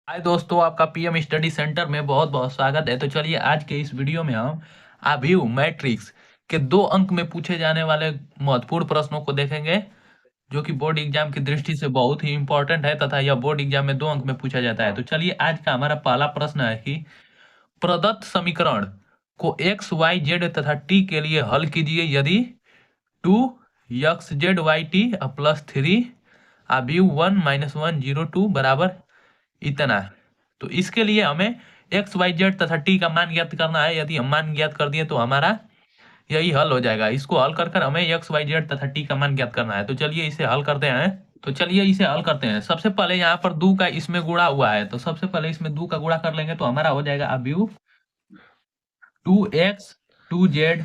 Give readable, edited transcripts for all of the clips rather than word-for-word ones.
हाय दोस्तों, आपका PM study centre में बहुत बहुत स्वागत है। तो चलिए आज के इस वीडियो में हम अभिव मैट्रिक्स के 2 अंक में पूछे जाने वाले महत्वपूर्ण प्रश्नों को देखेंगे, जो कि बोर्ड एग्जाम की दृष्टि से बहुत ही इंपॉर्टेंट है तथा यह बोर्ड एग्जाम में 2 अंक में पूछा जाता है। तो चलिए आज का हमारा पहला प्रश्न है कि प्रदत्त समीकरण को एक्स वाई जेड तथा टी के लिए हल कीजिए यदि 2 x z y t plus 3 अभिव 1 - 1 0 2 बराबर इतना। तो इसके लिए हमें एक्स वाई जेड तथा टी का मान ज्ञात करना है। यदि हम मान ज्ञात कर दिए तो हमारा यही हल हो जाएगा। इसको हल कर हमें एक्स वाई जेड तथा टी का मान ज्ञात करना है। तो चलिए इसे हल करते हैं। सबसे पहले यहाँ पर दो का इसमें गुणा हुआ है, तो सबसे पहले इसमें दो का गुणा कर लेंगे तो हमारा हो जाएगा अभी 2x 2z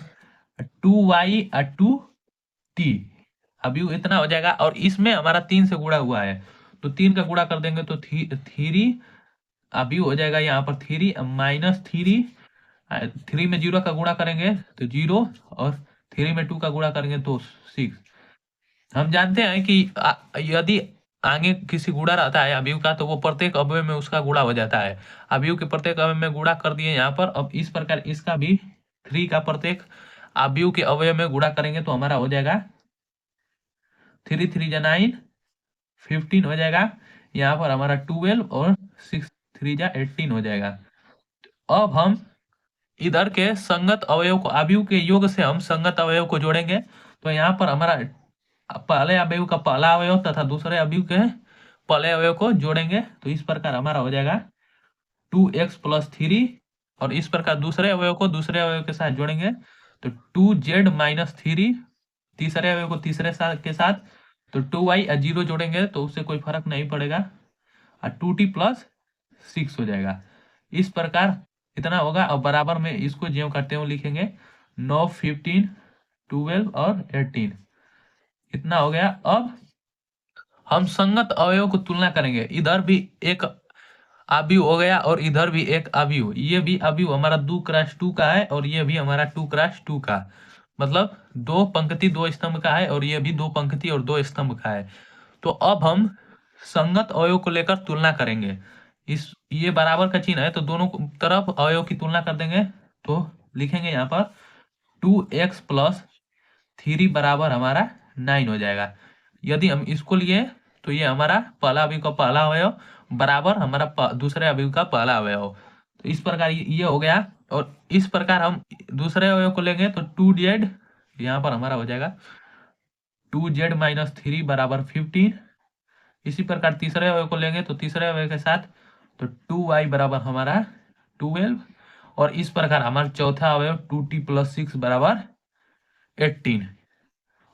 2y 2t। अभी इतना हो जाएगा और इसमें हमारा 3 से गुणा हुआ है, तो 3 का गुणा कर देंगे तो 3 अभी हो जाएगा यहाँ पर 3 -3। 3 में 0 का गुणा करेंगे तो 0 और 3 में 2 का गुणा करेंगे तो 6। हम जानते हैं कि यदि आगे किसी गुणा रहता है अवयव का तो वो प्रत्येक अवयव में उसका गुणा हो जाता है। अवयव के प्रत्येक अवयव में गुणा कर दिए यहाँ पर। अब इस प्रकार इसका भी 3 का प्रत्येक अवयव के अवयव में गुणा करेंगे तो हमारा हो जाएगा 3 3 जा 9 15 हो जाएगा। यहाँ पर हमारा 12 और 6 3 जा 18 हो जाएगा। अब हम इधर के संगत अवयव को अवयव के योग से हम संगत अवयव को जोड़ेंगे। तो यहाँ पर हमारा पहले अवयव का पहला अवयव तथा दूसरे अवयव के पहले अवयव को जोड़ेंगे तो इस प्रकार हमारा हो जाएगा 2x + 3। और इस प्रकार दूसरे अवयव को दूसरे अवयव के साथ जोड़ेंगे तो 2z - 3। तीसरे अवयव को तीसरे के साथ तो 2y 0 जोड़ेंगे तो उससे कोई फर्क नहीं पड़ेगा और 2t + 6 हो जाएगा। इस प्रकार इतना होगा और बराबर में इसको ज्यों करते हुए लिखेंगे 9 15 12 और 18 इतना हो गया। अब हम संगत अवयव को तुलना करेंगे। इधर भी एक अवयव हो गया और इधर भी एक अवयव। ये भी अवयव हमारा 2x2 का है और ये भी हमारा 2x2 का, मतलब 2 पंक्ति 2 स्तंभ का है और ये भी 2 पंक्ति और 2 स्तंभ का है। तो अब हम संगत अवयव को लेकर तुलना करेंगे। इस ये बराबर का चिन्ह है तो दोनों तरफ अवयव की तुलना कर देंगे तो लिखेंगे यहाँ पर 2x + 3 बराबर हमारा 9 हो जाएगा। यदि हम इसको लिए तो ये हमारा पहला अवयव का पहला अवयव बराबर हमारा दूसरे अवयव का पहला अवयव। तो इस प्रकार ये हो गया। और इस प्रकार हम दूसरे अवयव को लेंगे तो 2z यहाँ पर हमारा हो जाएगा 2z - 3 बराबर 15। इसी प्रकार तीसरे अवयव को लेंगे तो तीसरे अवयव के साथ तो 2y बराबर हमारा 12। और इस प्रकार हमारा चौथा अवयव 2t + 6 बराबर 18।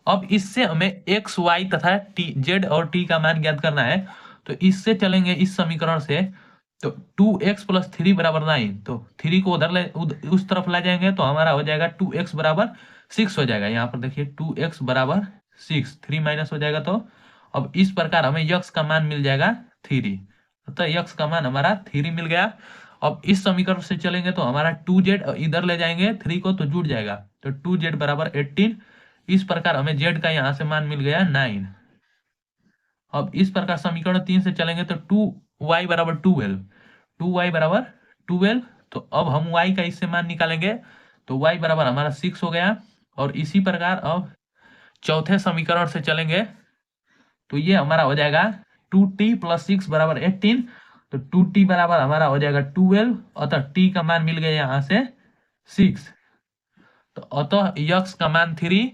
अब इससे हमें x y तथा t z और t का मान ज्ञात करना है। तो इससे चलेंगे इस समीकरण से तो 2x + 3 बराबर 9। तो 3 को उस तरफ ला जाएंगे तो हमारा हो जाएगा 2x बराबर 6 हो जाएगा। यहाँ पर देखिए 2x बराबर 6 3 माइनस हो जाएगा। तो अब इस प्रकार हमें x का मान मिल जाएगा 3। तो x का मान हमारा 3 मिल गया। अब इस समीकरण से चलेंगे तो हमारा 2z इधर ले जाएंगे 3 को तो जुड़ जाएगा तो 2z बराबर 18। इस प्रकार हमें z का यहाँ से मान मिल गया 9। अब इस प्रकार समीकरण 3 से चलेंगे तो 2y बराबर 12। 2y बराबर 12। तो अब हम y का इससे मान निकालेंगे तो y बराबर हमारा 6 हो गया। और इसी प्रकार अब चौथे समीकरण से चलेंगे तो ये हमारा हो जाएगा 2t + 6 बराबर 18। तो 2t बराबर हमारा हो जाएगा 12 अतः t का मान मिल गया यहाँ से 6। तो अतः x का मान 3,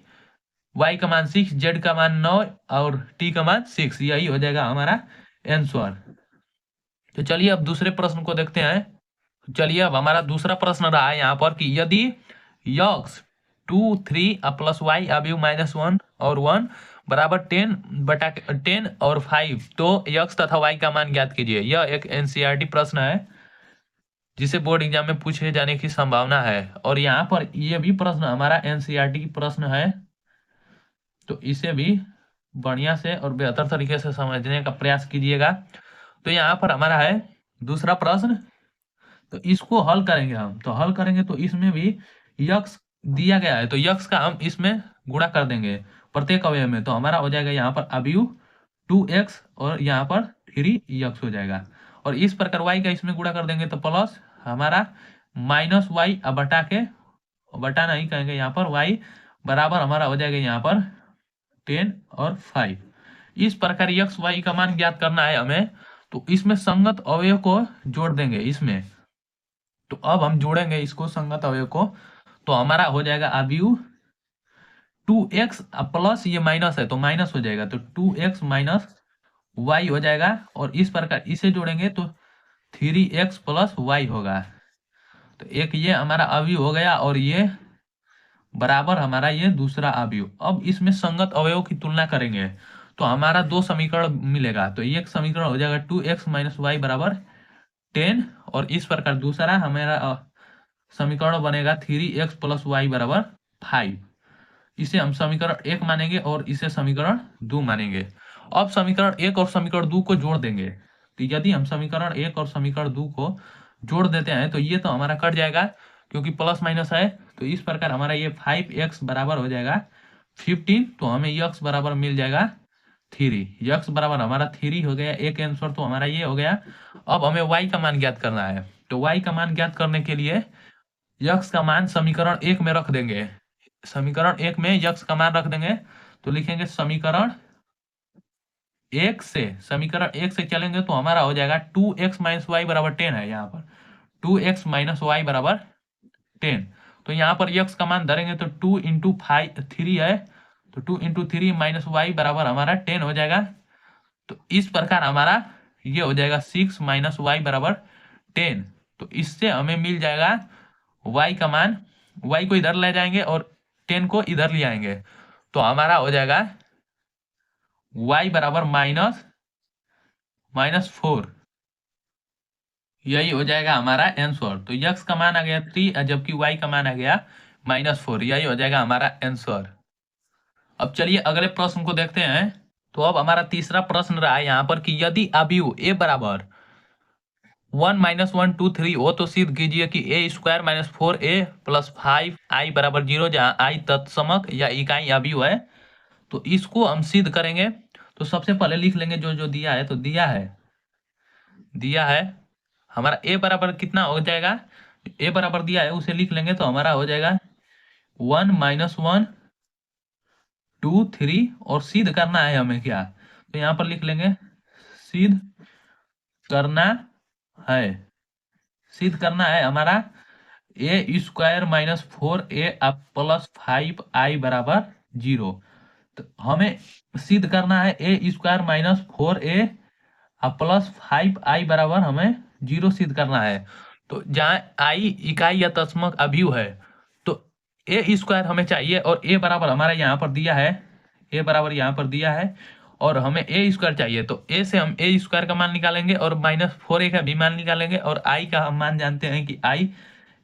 y का मान 6, z का मान 9 और t का मान 6। यही हो जाएगा हमारा आंसर। तो चलिए अब दूसरे प्रश्न को देखते हैं। चलिए अब हमारा दूसरा प्रश्न रहा है यहाँ पर कि यदि x 2 3 + y अवयव -1 और 1 बराबर 10 और 5 तो x तथा y का मान ज्ञात कीजिए। यह एक एनसीईआरटी प्रश्न है जिसे बोर्ड एग्जाम में पूछे जाने की संभावना है। और यहाँ पर यह भी प्रश्न हमारा एनसीईआरटी की प्रश्न है, तो इसे भी बढ़िया से और बेहतर तरीके से समझने का प्रयास कीजिएगा। तो यहाँ पर हमारा है दूसरा प्रश्न। तो इसको हल करेंगे हम। तो हल करेंगे तो इसमें भी यक्स दिया गया है तो यक्स का हम इसमें गुणा कर देंगे प्रत्येक अवयव में। तो हमारा हो जाएगा यहाँ पर अवयव 2x और यहाँ पर 3x हो जाएगा। और इस प्रकार वाई का इसमें गुणा कर देंगे तो प्लस हमारा माइनस वाई, अब बटा के, बटा नहीं कहेंगे यहाँ पर, वाई बराबर हमारा हो जाएगा यहाँ पर 10 और 5। इस प्रकार एक्स वाई का मान ज्ञात करना है हमें, तो इसमें संगत अवयव को जोड़ देंगे इसमें। तो अब हम जोड़ेंगे इसको संगत अवयव को, तो हमारा हो जाएगा अवयव 2x प्लस ये माइनस है तो माइनस हो जाएगा, तो 2x माइनस वाई हो जाएगा, और इस प्रकार इसे जोड़ेंगे तो 3x प्लस वाई होगा। तो एक ये हमारा अवयव हो गया और ये बराबर हमारा ये दूसरा अवयव। अब इसमें संगत अवयव की तुलना करेंगे तो हमारा दो समीकरण मिलेगा। तो एक समीकरण हो जाएगा 2x माइनस वाई बराबर 10, और इस प्रकार दूसरा हमारा समीकरण बनेगा 3x प्लस वाई बराबर 5। इसे हम समीकरण 1 मानेंगे और इसे समीकरण 2 मानेंगे। अब समीकरण 1 और समीकरण 2 को जोड़ देंगे। तो यदि हम समीकरण 1 और समीकरण 2 को जोड़ देते हैं तो ये तो हमारा कट जाएगा क्योंकि प्लस माइनस है। तो इस प्रकार हमारा ये 5x बराबर हो जाएगा 15, तो हमें x बराबर मिल जाएगा 3। x बराबर हमारा 3 हो गया, एक आंसर तो हमारा ये हो गया। अब हमें y का मान ज्ञात करना है, तो y का मान ज्ञात करने के लिए x का मान समीकरण 1 में रख देंगे। समीकरण 1 में x का मान रख देंगे तो लिखेंगे समीकरण 1 से चलेंगे तो हमारा हो जाएगा 2x माइनस वाई बराबर 10 है। यहाँ पर 2x माइनस वाई बराबर 10, तो यहाँ पर x का मान धरेंगे तो 2 इंटू 3 है, तो 2 इंटू 3 माइनस वाई बराबर हमारा 10 हो जाएगा। तो इस प्रकार हमारा ये हो जाएगा 6 माइनस वाई बराबर 10। तो इससे हमें मिल जाएगा y का मान, y को इधर ले जाएंगे और 10 को इधर ले आएंगे, तो हमारा हो जाएगा y बराबर -4। यही हो जाएगा हमारा आंसर। तो x का मान आ गया 3 जबकि y का मान आ गया -4, यही हो जाएगा हमारा आंसर। अब चलिए अगले प्रश्न को देखते हैं। तो अब हमारा तीसरा प्रश्न रहा है यहाँ पर कि यदि अवयव a बराबर 1 -1 2 3 हो तो सिद्ध कीजिए कि a² - 4a + 5i बराबर 0, जहाँ i तत्समक या इकाई अवयव है। तो इसको हम सिद्ध करेंगे। तो सबसे पहले लिख लेंगे जो जो दिया है। तो दिया है हमारा a बराबर कितना हो जाएगा, a बराबर दिया है उसे लिख लेंगे तो हमारा हो जाएगा 1 -1 2 3, और सिद्ध करना है हमें क्या, तो यहाँ पर लिख लेंगे सिद्ध करना है। सिद्ध करना है हमारा a² - 4a + 5i बराबर 0। तो हमें सिद्ध करना है a² - 4a + 5i बराबर हमें 0 सिद्ध करना है। तो जहाँ i इकाई या तत्समक अवयव है तो a² हमें चाहिए, और a बराबर हमारा यहाँ पर दिया है, a बराबर यहाँ पर दिया है, और हमें a² चाहिए। तो a से हम a² का मान निकालेंगे और -4a का भी मान निकालेंगे, और i का हम मान जानते हैं कि i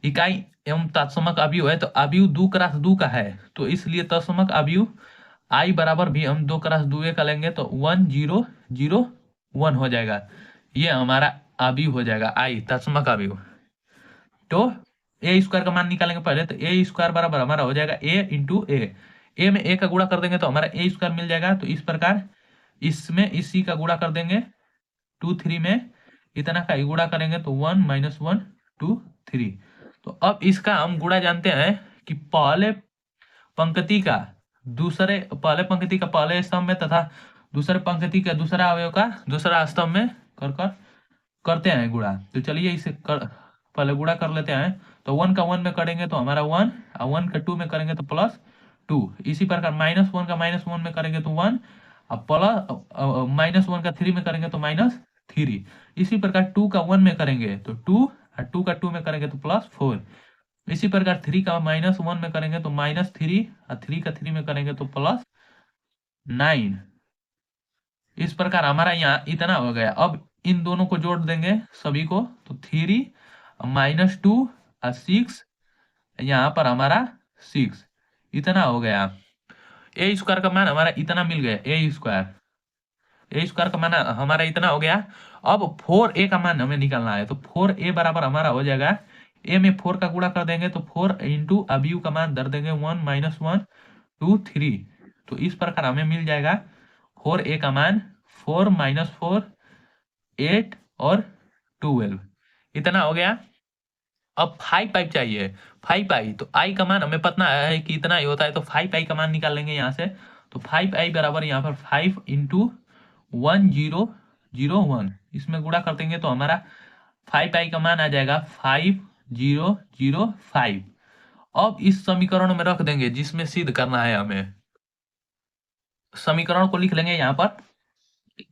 इकाई एवं तत्समक अवयव है। तो अवयव 2 × 2 का है, तो इसलिए तत्समक अवयव i बराबर भी हम 2 × 2 का लेंगे तो 1 0 0 1 हो जाएगा। ये हमारा अवयव हो जाएगा i तत्समक अवयव। तो a² का मान निकालेंगे पहले, तो a² बराबर हमारा हो जाएगा a इंटू a में a का गुणा कर देंगे तो हमारा a² मिल जाएगा। तो इस प्रकार इसमें इसी का गुणा कर देंगे, 2 3 में इतना का गुणा करेंगे तो 1 -1 2 3। तो अब इसका हम गुणा जानते हैं कि पहले पंक्ति का पहले स्तंभ में तथा दूसरे पंक्ति का दूसरा अवयव का दूसरा स्तंभ में करते हैं गुणा। तो चलिए इसे पहले गुणा कर लेते हैं। तो 1 का 1 में करेंगे तो हमारा 1, और 1 का 2 में करेंगे तो +2। इसी प्रकार -1 का -1 में करेंगे तो 1, और -1 का 3 में करेंगे तो -3। इसी प्रकार 2 का 1 में करेंगे तो 2, और 2 का 2 में करेंगे तो +4। इसी प्रकार 3 का -1 में करेंगे तो -3, और 3 का 3 में करेंगे तो +9। इस प्रकार हमारा यहाँ इतना हो गया। अब इन दोनों को जोड़ देंगे सभी को, तो 3 -2 और 6, यहाँ पर हमारा 6 इतना हो गया। a² का मान हमारा इतना मिल गया, a² का मान हमारा इतना हो गया। अब 4a का मान हमें निकालना है। तो 4a बराबर हमारा हो जाएगा, a में 4 का गुणा कर देंगे तो 4 इंटू अवयव का मान धर देंगे 1 -1 2 3। तो इस प्रकार हमें मिल जाएगा 4a का मान 4 -4 8 और 12 इतना हो गया। अब 5 i चाहिए, 5 i, तो i का मान हमें पता है कि इतना ही होता है, तो 5i का मान निकाल लेंगे यहाँ से। तो 5i बराबर यहाँ पर 5 इंटू 1001, इसमें गुणा कर देंगे तो हमारा 5i का मान आ जाएगा 5005। अब इस समीकरण में रख देंगे जिसमें सिद्ध करना है हमें। समीकरण को लिख लेंगे यहाँ पर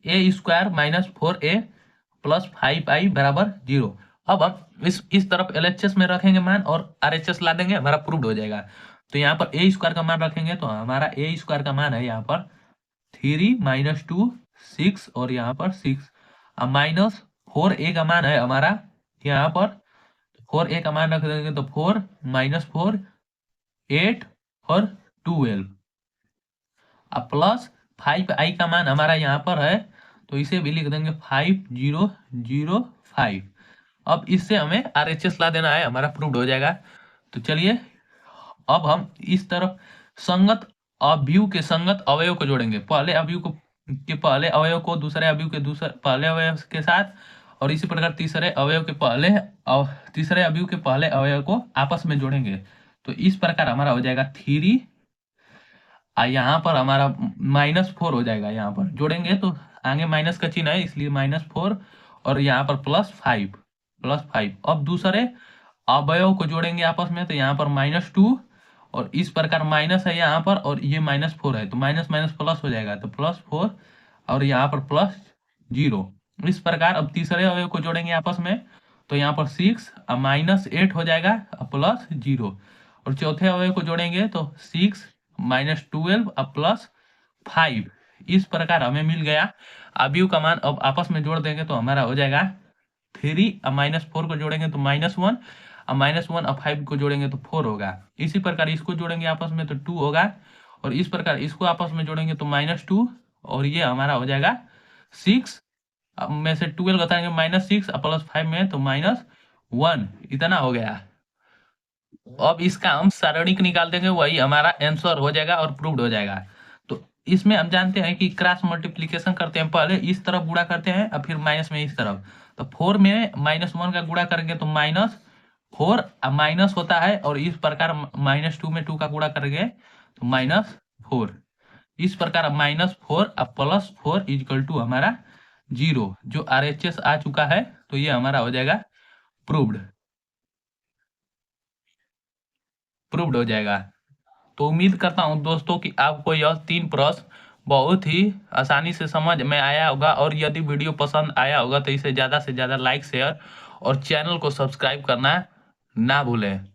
ए square minus 4a plus 5i बराबर 0। अब हम इस तरफ LHS में रखेंगे मान और RHS ला देंगे, हमारा प्रूव्ड हो जाएगा। तो यहाँ पर ए स्क्वायर का मान रखेंगे तो हमारा ए स्क्वायर का मान है यहाँ पर 3 माइनस 2 6 और यहाँ पर 6, अब माइनस 4a का मान है हमारा यहाँ पर 4a का मान रख देंगे तो 4 माइनस 4 8 और 12, अब प्लस 5i का मान हमारा यहाँ पर है तो इसे भी लिख देंगे 5005। अब इससे हमें RHS ला देना है, हमारा प्रूव्ड हो जाएगा। तो चलिए अब हम इस तरफ संगत अवयव के संगत अवयव को जोड़ेंगे, पहले अवयव को के पहले अवयव को दूसरे अवयव के दूसरे पहले अवयव के साथ, और इसी प्रकार तीसरे अवयव के पहले अवयव को आपस में जोड़ेंगे। तो इस प्रकार हमारा हो जाएगा 3, यहाँ पर हमारा -4 हो जाएगा, यहाँ पर जोड़ेंगे तो आगे माइनस का चिन्ह है इसलिए -4 और यहाँ पर +5। अब दूसरे अवयव को जोड़ेंगे आपस में तो यहाँ पर -2 और इस प्रकार माइनस है यहाँ पर और ये -4 है तो माइनस माइनस प्लस हो जाएगा तो +4 और यहाँ पर +0। इस प्रकार अब तीसरे अवयव को जोड़ेंगे आपस में तो यहाँ पर 6 अब -8 हो जाएगा +0, और चौथे अवयव को जोड़ेंगे तो 6 -12 अब +5। इस प्रकार हमें मिल गया अवयव का मान। अब आपस में जोड़ देंगे तो हमारा हो जाएगा 3 अब -4 को जोड़ेंगे तो -1 अब -1 अब 5 को जोड़ेंगे तो 4 होगा। इसी प्रकार इसको जोड़ेंगे आपस में तो 2 होगा, और इस प्रकार इसको आपस में जोड़ेंगे तो -2 और ये हमारा हो जाएगा 6, अब में से 12 बताएंगे -6 अब +5 में तो -1, इतना हो गया। अब इसका हम सारणिक निकाल देंगे, वही हमारा आंसर हो जाएगा और प्रूव्ड हो जाएगा। तो इसमें हम जानते हैं कि क्रॉस मल्टीप्लिकेशन करते हैं, पहले इस तरफ गुणा करते हैं और फिर माइनस में इस तरफ। तो 4 में -1 का गुणा करेंगे तो -4 अब माइनस होता है, और इस प्रकार -2 में 2 का गुणा करेंगे तो -4। इस प्रकार अब -4 अब +4 इक्वल टू हमारा 0, जो RHS आ चुका है तो ये हमारा हो जाएगा प्रूव्ड हो जाएगा। तो उम्मीद करता हूं दोस्तों कि आपको यह 3 प्रश्न बहुत ही आसानी से समझ में आया होगा, और यदि वीडियो पसंद आया होगा तो इसे ज़्यादा से ज़्यादा लाइक शेयर और चैनल को सब्सक्राइब करना ना भूलें।